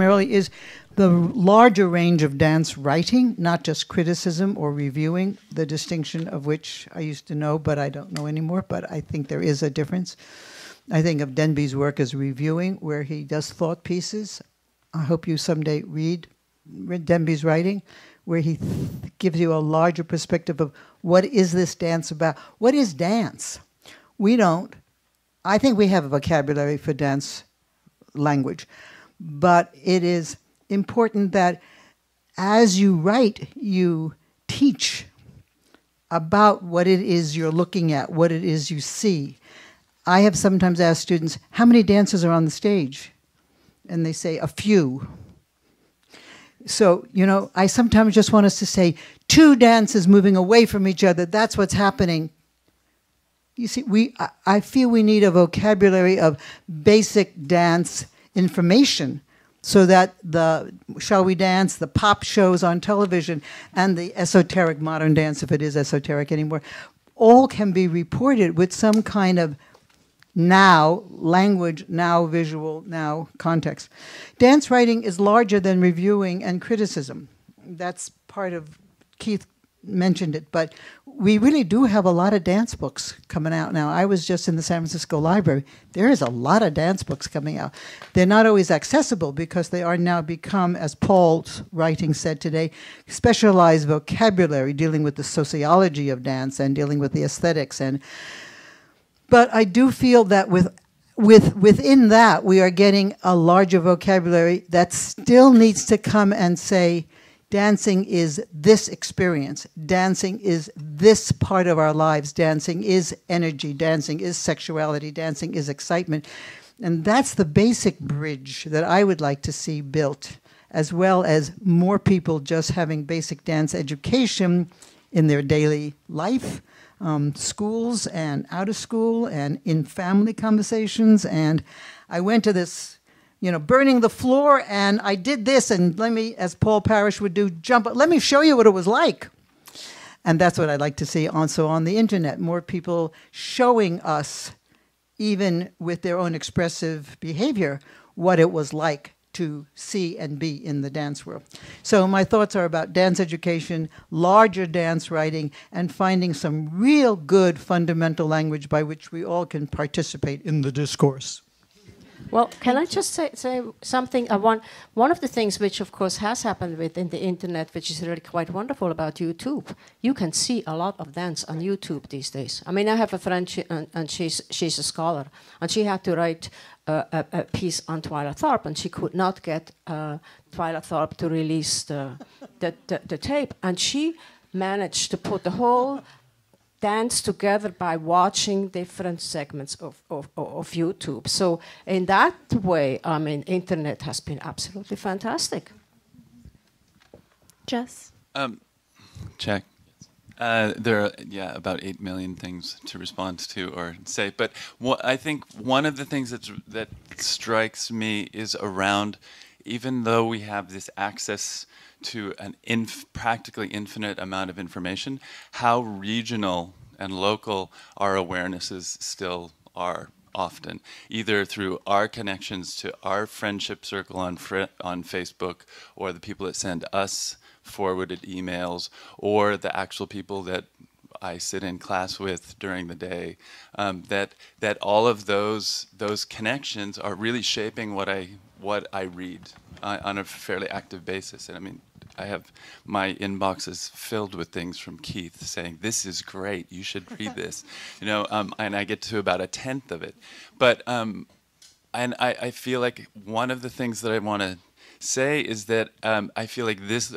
primarily is the larger range of dance writing, not just criticism or reviewing, the distinction of which I used to know, but I don't know anymore, but I think there is a difference. I think of Denby's work as reviewing, where he does thought pieces. I hope you someday read Denby's writing, where he gives you a larger perspective of what is this dance about? What is dance? We don't. I think we have a vocabulary for dance language, but it is important that as you write, you teach about what it is you're looking at, what it is you see. I have sometimes asked students, how many dancers are on the stage? And they say, a few. So, you know, I sometimes just want us to say, two dances moving away from each other, that's what's happening. You see, I feel we need a vocabulary of basic dance information so that the Shall We Dance, the pop shows on television, and the esoteric modern dance, if it is esoteric anymore, all can be reported with some kind of now language, now visual, now context. Dance writing is larger than reviewing and criticism. That's part of, Keith mentioned it, but we really do have a lot of dance books coming out now. I was just in the San Francisco Library. There is a lot of dance books coming out. They're not always accessible because they are now become, as Paul's writing said today, specialized vocabulary dealing with the sociology of dance and dealing with the aesthetics. But I do feel that within that, we are getting a larger vocabulary that still needs to come and say, dancing is this experience. Dancing is this part of our lives. Dancing is energy. Dancing is sexuality. Dancing is excitement. And that's the basic bridge that I would like to see built, as well as more people just having basic dance education in their daily life, schools and out of school and in family conversations. And I went to this, you know, burning the floor, and I did this, and let me, as Paul Parrish would do, jump, let me show you what it was like. And that's what I'd like to see also on the internet, more people showing us, even with their own expressive behavior, what it was like to see and be in the dance world. So my thoughts are about dance education, larger dance writing, and finding some real good fundamental language by which we all can participate in the discourse. Well, can I just say something? One of the things which, of course, has happened within the internet, which is really quite wonderful about YouTube, you can see a lot of dance on YouTube these days. I mean, I have a friend, and she's a scholar, and she had to write a piece on Twyla Tharp, and she could not get Twyla Tharp to release the tape, and she managed to put the whole dance together by watching different segments of YouTube. So in that way, I mean, internet has been absolutely fantastic. Jess? Check. There are, about 8 million things to respond to or say. But I think one of the things that strikes me is around, even though we have this access to an practically infinite amount of information, how regional and local our awarenesses still are often, either through our connections to our friendship circle on Facebook, or the people that send us forwarded emails, or the actual people that I sit in class with during the day, that all of those connections are really shaping what I read on a fairly active basis. And I mean, I have my inbox is filled with things from Keith saying, "This is great. You should read this," you know, and I get to about 1/10 of it. But and I feel like one of the things that I want to say is that I feel like this,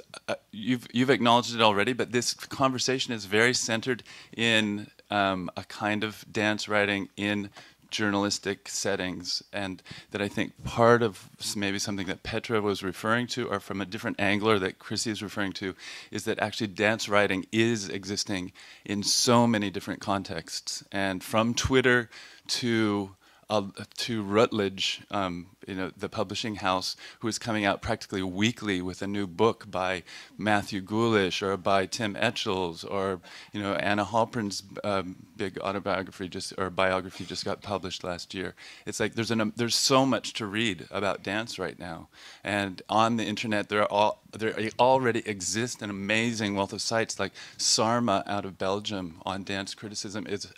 you've acknowledged it already, but this conversation is very centered in a kind of dance writing in journalistic settings, and that I think part of maybe something that Petra was referring to, or from a different angler that Chrissy is referring to, is that actually dance writing is existing in so many different contexts, and from Twitter to Routledge, the publishing house who is coming out practically weekly with a new book by Matthew Goolish or by Tim Etchells, or Anna Halpern's big autobiography biography just got published last year. It's like there's so much to read about dance right now, and on the internet there already exist an amazing wealth of sites like Sarma out of Belgium on dance criticism. It's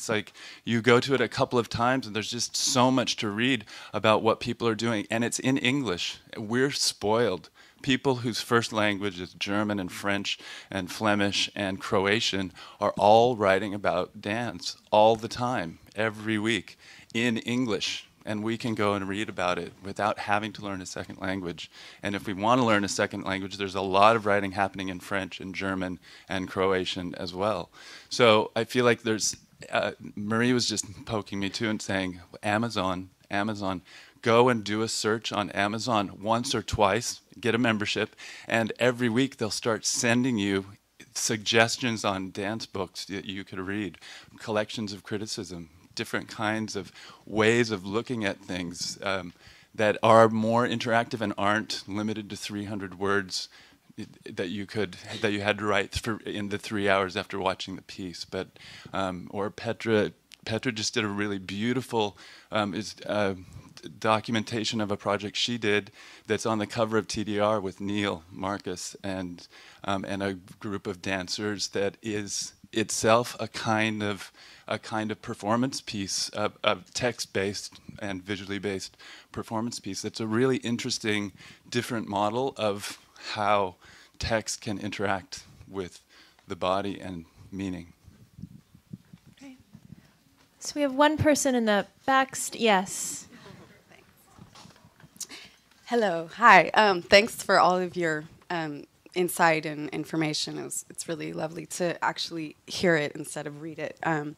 like you go to it a couple of times and there's just so much to read about what people are doing, and it's in English. We're spoiled. People whose first language is German and French and Flemish and Croatian are all writing about dance all the time, every week, in English. And we can go and read about it without having to learn a second language. And if we want to learn a second language, there's a lot of writing happening in French and German and Croatian as well. So I feel like Marie was just poking me too and saying, Amazon, go and do a search on Amazon once or twice, get a membership, and every week they'll start sending you suggestions on dance books that you could read, collections of criticism, different kinds of ways of looking at things that are more interactive and aren't limited to 300 words that you had to write in the 3 hours after watching the piece. But or Petra just did a really beautiful documentation of a project she did that's on the cover of TDR with Neil Marcus and a group of dancers that is itself a kind of performance piece, a text-based and visually based performance piece. That's a really interesting, different model of how text can interact with the body and meaning. Okay. So we have one person in the back. Yes. Hello. Hi. Thanks for all of your insight and information. It's really lovely to actually hear it instead of read it. I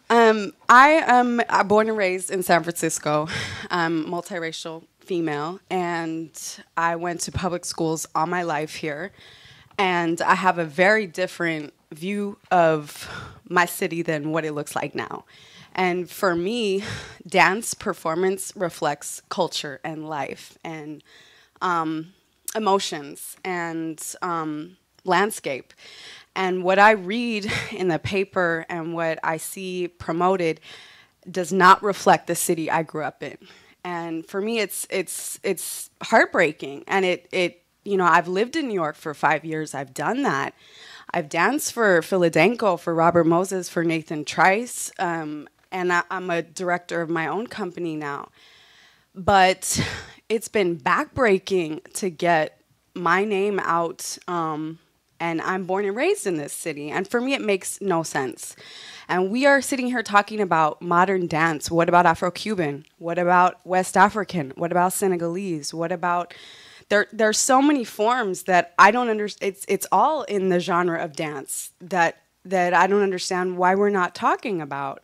am born and raised in San Francisco. I'm multiracial female, and I went to public schools all my life here. And I have a very different view of my city than what it looks like now. And for me, dance performance reflects culture and life and emotions and landscape. And what I read in the paper and what I see promoted does not reflect the city I grew up in. And for me, it's heartbreaking. And I've lived in New York for 5 years. I've done that. I've danced for Philadelphia, for Robert Moses, for Nathan Trice, and I'm a director of my own company now. But it's been backbreaking to get my name out, and I'm born and raised in this city. And for me, it makes no sense. And we are sitting here talking about modern dance. What about Afro-Cuban? What about West African? What about Senegalese? What about... There's so many forms that I don't understand. It's all in the genre of dance that I don't understand why we're not talking about.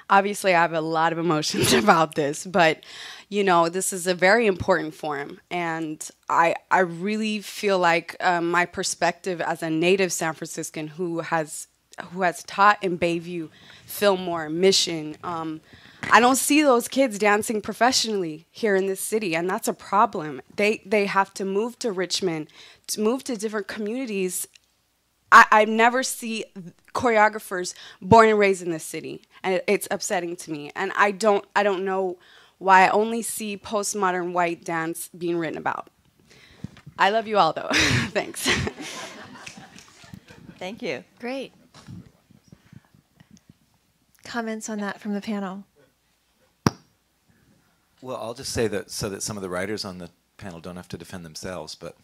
Obviously, I have a lot of emotions about this, but this is a very important form, and I really feel like my perspective as a native San Franciscan who has taught in Bayview, Fillmore, Mission. I don't see those kids dancing professionally here in this city, and that's a problem. They have to move to Richmond, to move to different communities. I never see choreographers born and raised in this city, and it's upsetting to me. And I don't know why I only see postmodern white dance being written about. I love you all, though. Thanks. Thank you. Great. Comments on that from the panel? Well, I'll just say that so that some of the writers on the panel don't have to defend themselves, but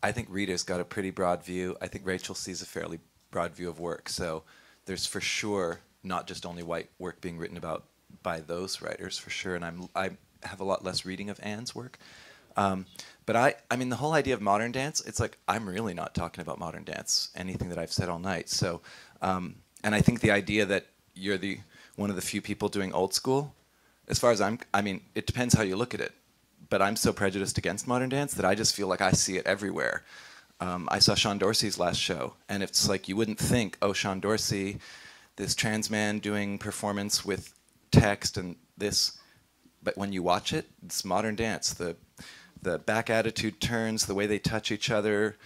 I think Rita's got a pretty broad view. I think Rachel sees a fairly broad view of work. So there's for sure not just only white work being written about by those writers, for sure. And I have a lot less reading of Anne's work. But I mean, the whole idea of modern dance, it's like I'm really not talking about modern dance, anything that I've said all night. So, and I think the idea that you're one of the few people doing old school, as far as I mean, it depends how you look at it. But I'm so prejudiced against modern dance that I just feel like I see it everywhere. I saw Sean Dorsey's last show, and it's like you wouldn't think, oh, Sean Dorsey, this trans man doing performance with text and this, but when you watch it, it's modern dance. The back attitude turns, the way they touch each other,